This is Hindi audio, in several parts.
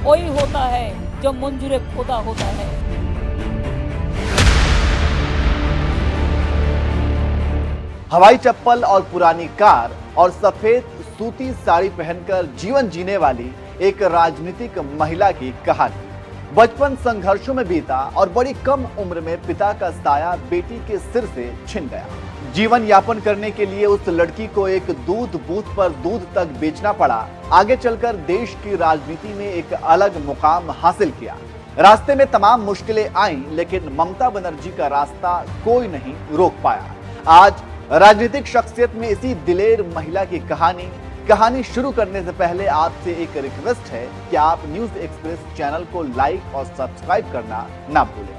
वही होता है जो मंजूर खुदा होता है। हवाई चप्पल और पुरानी कार और सफेद सूती साड़ी पहनकर जीवन जीने वाली एक राजनीतिक महिला की कहानी। बचपन संघर्षों में बीता और बड़ी कम उम्र में पिता का साया बेटी के सिर से छिन गया। जीवन यापन करने के लिए उस लड़की को एक दूध बूथ पर दूध तक बेचना पड़ा। आगे चलकर देश की राजनीति में एक अलग मुकाम हासिल किया। रास्ते में तमाम मुश्किलें आईं, लेकिन ममता बनर्जी का रास्ता कोई नहीं रोक पाया। आज राजनीतिक शख्सियत में इसी दिलेर महिला की कहानी शुरू करने से पहले आपसे एक रिक्वेस्ट है कि आप न्यूज एक्सप्रेस चैनल को लाइक और सब्सक्राइब करना ना भूलें।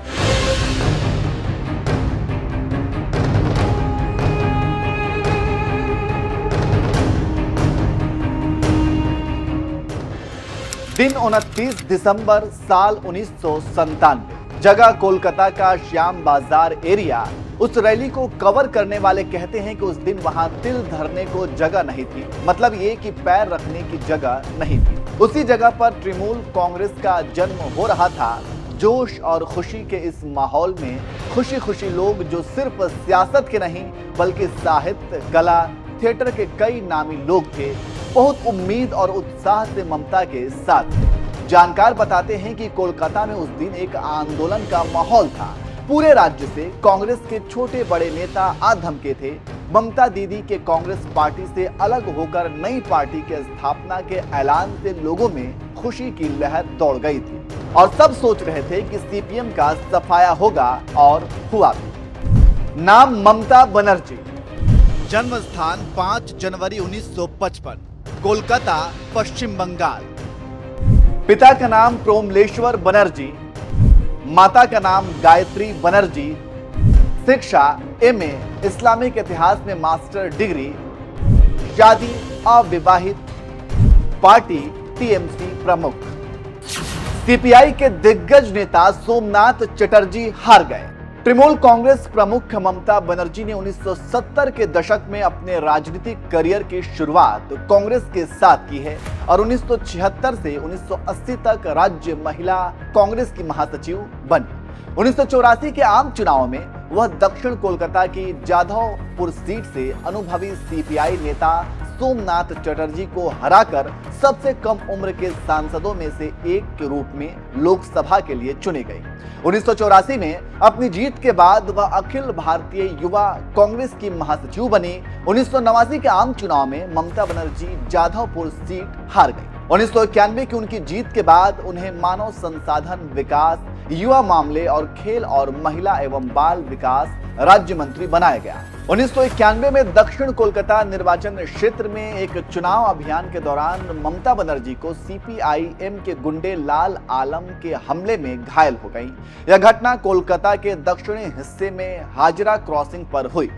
दिन 29 दिसंबर साल 1997। जगह कोलकाता का श्याम बाजार एरिया। उस रैली को कवर करने वाले कहते हैं कि उस दिन वहां तिल धरने को जगह नहीं थी, मतलब ये कि पैर रखने की जगह नहीं थी। उसी जगह पर तृणमूल कांग्रेस का जन्म हो रहा था। जोश और खुशी के इस माहौल में खुशी खुशी लोग जो सिर्फ सियासत के नहीं बल्कि साहित्य, कला, थिएटर के कई नामी लोग थे, बहुत उम्मीद और उत्साह से ममता के साथ थे। जानकार बताते हैं कि कोलकाता में उस दिन एक आंदोलन का माहौल था। पूरे राज्य से कांग्रेस के छोटे बड़े नेता आ धमके थे। ममता दीदी के कांग्रेस पार्टी से अलग होकर नई पार्टी के स्थापना के ऐलान से लोगों में खुशी की लहर दौड़ गई थी और सब सोच रहे थे कि सीपीएम का सफाया होगा, और हुआ भी। नाम ममता बनर्जी। जन्म स्थान 5 जनवरी 1955, कोलकाता, पश्चिम बंगाल। पिता का नाम प्रोमलेश्वर बनर्जी, माता का नाम गायत्री बनर्जी। शिक्षा एमए, इस्लामिक इतिहास में मास्टर डिग्री। शादी अविवाहित। पार्टी टीएमसी प्रमुख। सीपीआई के दिग्गज नेता सोमनाथ चटर्जी हार गए। तृणमूल कांग्रेस प्रमुख ममता बनर्जी ने 1970 के दशक में अपने राजनीतिक करियर की शुरुआत कांग्रेस के साथ की है और 1976 से 1980 तक राज्य महिला कांग्रेस की महासचिव बनी। 1984 के आम चुनाव में वह दक्षिण कोलकाता की जाधवपुर सीट से अनुभवी सीपीआई नेता सोमनाथ चटर्जी को हराकर सबसे कम उम्र के सांसदों में से एक के रूप में लोकसभा के लिए चुनी गई। 1984 में अपनी जीत के बाद वह अखिल भारतीय युवा कांग्रेस की महासचिव बनी। 1989 के आम चुनाव में ममता बनर्जी जाधवपुर सीट हार गई। 1991 की उनकी जीत के बाद उन्हें मानव संसाधन विकास, युवा मामले और खेल और महिला एवं बाल विकास राज्य मंत्री बनाया गया। 1991 में दक्षिण कोलकाता निर्वाचन क्षेत्र में एक चुनाव अभियान के दौरान ममता बनर्जी को सीपीआईएम के गुंडे लाल आलम के हमले में घायल हो गई। यह घटना कोलकाता के दक्षिणी हिस्से में हाजरा क्रॉसिंग पर हुई।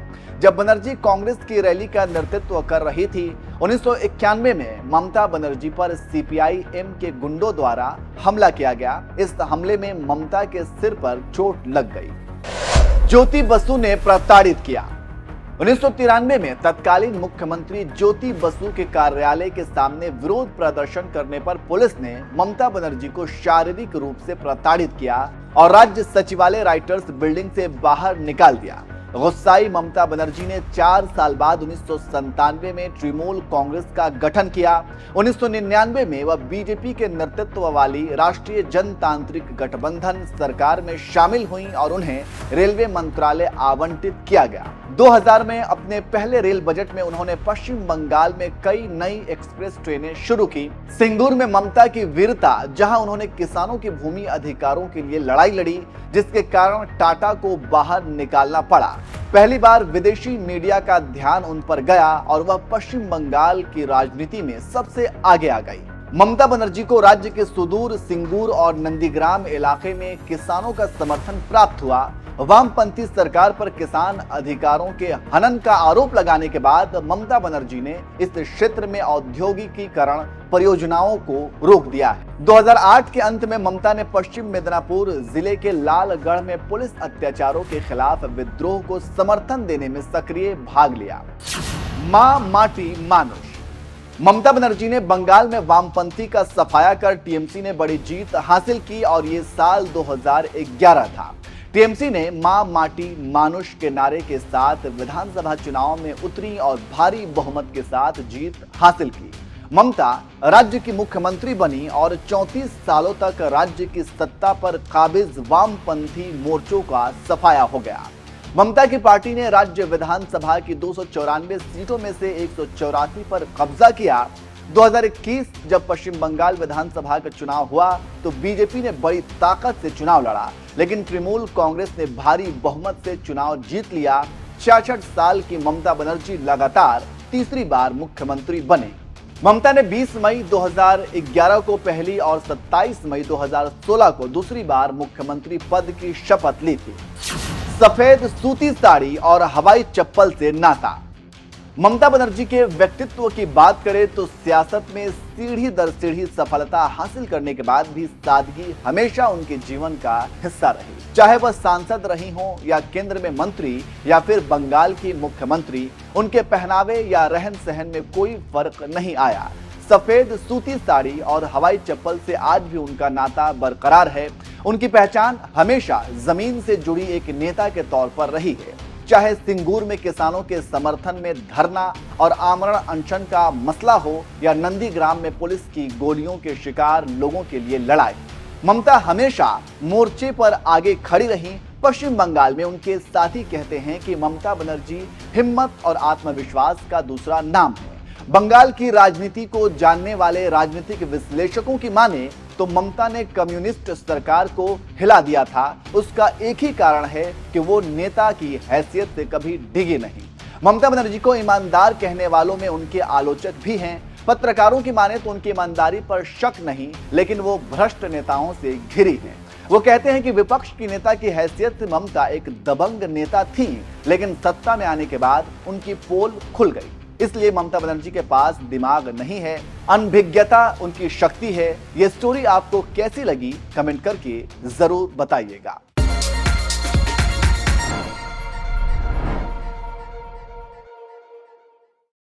जब बनर्जी कांग्रेस की रैली का नेतृत्व कर रही थी, 1991 में ममता बनर्जी पर सीपीआईएम के गुंडों द्वारा हमला किया गया। इस हमले में ममता के सिर पर चोट लग गई। ज्योति बसु ने प्रताड़ित किया। 1993 में तत्कालीन मुख्यमंत्री ज्योति बसु के कार्यालय के सामने विरोध प्रदर्शन करने पर पुलिस ने ममता बनर्जी को शारीरिक रूप से प्रताड़ित किया और राज्य सचिवालय राइटर्स बिल्डिंग से बाहर निकाल दिया। गुस्साई ममता बनर्जी ने 4 साल बाद 1997 में तृणमूल कांग्रेस का गठन किया। 1999 में वह बीजेपी के नेतृत्व वाली राष्ट्रीय जनतांत्रिक गठबंधन सरकार में शामिल हुई और उन्हें रेलवे मंत्रालय आवंटित किया गया। 2000 में अपने पहले रेल बजट में उन्होंने पश्चिम बंगाल में कई नई एक्सप्रेस ट्रेनें शुरू की। सिंगूर में ममता की वीरता, जहां उन्होंने किसानों के भूमि अधिकारों के लिए लड़ाई लड़ी, जिसके कारण टाटा को बाहर निकालना पड़ा। पहली बार विदेशी मीडिया का ध्यान उन पर गया और वह पश्चिम बंगाल की राजनीति में सबसे आगे आ गई। ममता बनर्जी को राज्य के सुदूर सिंगूर और नंदीग्राम इलाके में किसानों का समर्थन प्राप्त हुआ। वामपंथी सरकार पर किसान अधिकारों के हनन का आरोप लगाने के बाद ममता बनर्जी ने इस क्षेत्र में औद्योगिकीकरण परियोजनाओं को रोक दिया है। 2008 के अंत में ममता ने पश्चिम मिदनापुर जिले के लालगढ़ में पुलिस अत्याचारों के खिलाफ विद्रोह को समर्थन देने में सक्रिय भाग लिया। मां माटी मानुष। ममता बनर्जी ने बंगाल में वामपंथी का सफाया कर टीएमसी ने बड़ी जीत हासिल की और ये साल 2011 था। टीएमसी ने मां माटी मानुष के नारे के साथ विधानसभा चुनाव में उतरी और भारी बहुमत के साथ जीत हासिल की। ममता राज्य की मुख्यमंत्री बनी और 34 सालों तक राज्य की सत्ता पर काबिज वामपंथी मोर्चों का सफाया हो गया। ममता की पार्टी ने राज्य विधानसभा की 294 सीटों में से 184 पर कब्जा किया। 2021 जब पश्चिम बंगाल विधानसभा का चुनाव हुआ तो बीजेपी ने बड़ी ताकत से चुनाव लड़ा, लेकिन तृणमूल कांग्रेस ने भारी बहुमत से चुनाव जीत लिया। 66 साल की ममता बनर्जी लगातार तीसरी बार मुख्यमंत्री बने। ममता ने 20 मई 2011 को पहली और 27 मई 2016 को दूसरी बार मुख्यमंत्री पद की शपथ ली थी। सफेद सूती साड़ी और हवाई चप्पल से नाता। ममता बनर्जी के व्यक्तित्व की बात करें तो सियासत में सीढ़ी दर सीढ़ी सफलता हासिल करने के बाद भी सादगी हमेशा उनके जीवन का हिस्सा रही। चाहे वह सांसद रही हो या केंद्र में मंत्री या फिर बंगाल की मुख्यमंत्री, उनके पहनावे या रहन सहन में कोई फर्क नहीं आया। सफेद सूती साड़ी और हवाई चप्पल से आज भी उनका नाता बरकरार है। उनकी पहचान हमेशा जमीन से जुड़ी एक नेता के तौर पर रही है। चाहे सिंगूर में किसानों के समर्थन में धरना और आमरण अनशन का मसला हो या नंदीग्राम में पुलिस की गोलियों के शिकार लोगों के लिए लड़ाई, ममता हमेशा मोर्चे पर आगे खड़ी रहीं। पश्चिम बंगाल में उनके साथी कहते हैं कि ममता बनर्जी हिम्मत और आत्मविश्वास का दूसरा नाम है। बंगाल की राजनीति को जानने वाले राजनीतिक विश्लेषकों की माने तो ममता ने कम्युनिस्ट सरकार को हिला दिया था। उसका एक ही कारण है कि वो नेता की हैसियत से कभी डिगी नहीं। ममता बनर्जी को ईमानदार कहने वालों में उनके आलोचक भी हैं। पत्रकारों की माने तो उनकी ईमानदारी पर शक नहीं, लेकिन वो भ्रष्ट नेताओं से घिरी हैं। वो कहते हैं कि विपक्ष की नेता की हैसियत से ममता एक दबंग नेता थी, लेकिन सत्ता में आने के बाद उनकी पोल खुल गई। इसलिए ममता बनर्जी के पास दिमाग नहीं है, अनभिज्ञता उनकी शक्ति है। ये स्टोरी आपको कैसी लगी कमेंट करके जरूर बताइएगा।